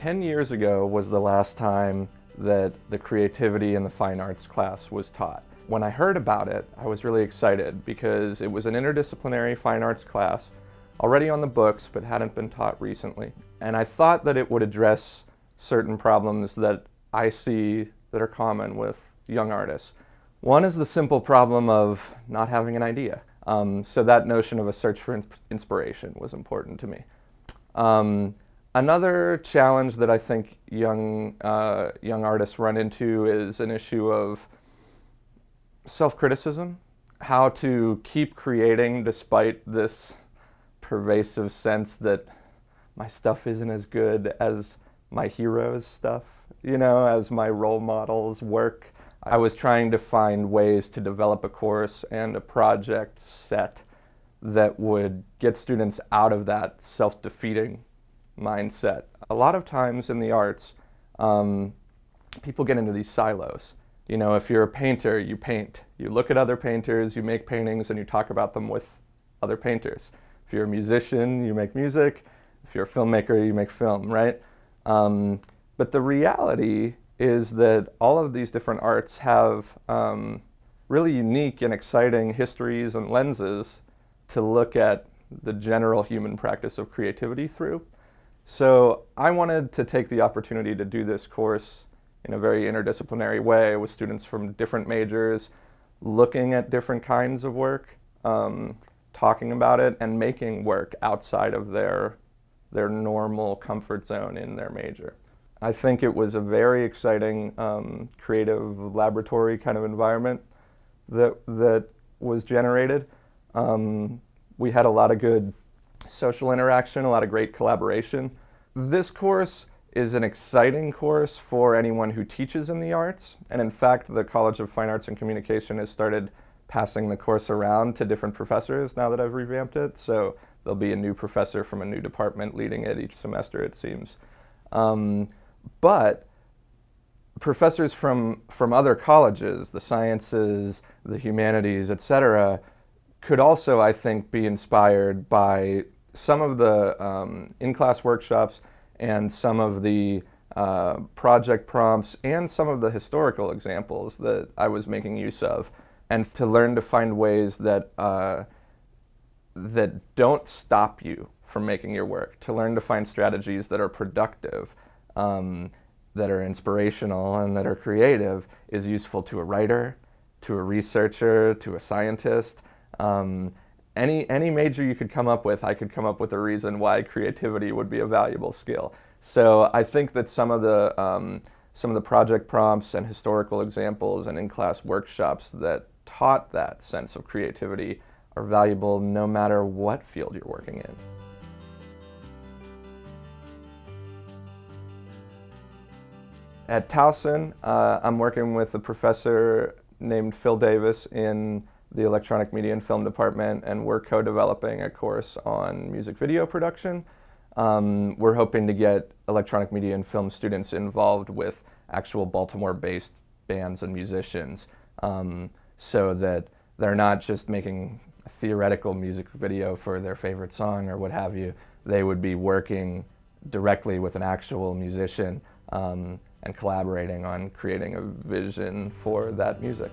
10 years ago was the last time that the creativity in the fine arts class was taught. When I heard about it, I was really excited because it was an interdisciplinary fine arts class, already on the books but hadn't been taught recently. And I thought that it would address certain problems that I see that are common with young artists. One is the simple problem of not having an idea. So that notion of a search for inspiration was important to me. Another challenge that I think young artists run into is an issue of self-criticism, how to keep creating despite this pervasive sense that my stuff isn't as good as my heroes' stuff, as my role models' work. I was trying to find ways to develop a course and a project set that would get students out of that self-defeating mindset. A lot of times in the arts, people get into these silos. If you're a painter, you paint. You look at other painters, you make paintings, and you talk about them with other painters. If you're a musician, you make music. If you're a filmmaker, you make film, right? But the reality is that all of these different arts have really unique and exciting histories and lenses to look at the general human practice of creativity through. So I wanted to take the opportunity to do this course in a very interdisciplinary way with students from different majors, looking at different kinds of work, talking about it, and making work outside of their normal comfort zone in their major. I think it was a very exciting, creative laboratory kind of environment that was generated. We had a lot of good social interaction, a lot of great collaboration. This course is an exciting course for anyone who teaches in the arts, and in fact the College of Fine Arts and Communication has started passing the course around to different professors now that I've revamped it, so there'll be a new professor from a new department leading it each semester, it seems. But professors from other colleges, the sciences, the humanities, etc., could also, I think, be inspired by some of the in-class workshops and some of the project prompts and some of the historical examples that I was making use of, and to learn to find ways that don't stop you from making your work, to learn to find strategies that are productive, that are inspirational and that are creative is useful to a writer, to a researcher, to a scientist. Any major you could come up with, I could come up with a reason why creativity would be a valuable skill. So I think that some of the project prompts and historical examples and in-class workshops that taught that sense of creativity are valuable no matter what field you're working in. At Towson, I'm working with a professor named Phil Davis in the Electronic Media and Film Department, and we're co-developing a course on music video production. We're hoping to get electronic media and film students involved with actual Baltimore-based bands and musicians, so that they're not just making a theoretical music video for their favorite song or what have you. They would be working directly with an actual musician and collaborating on creating a vision for that music.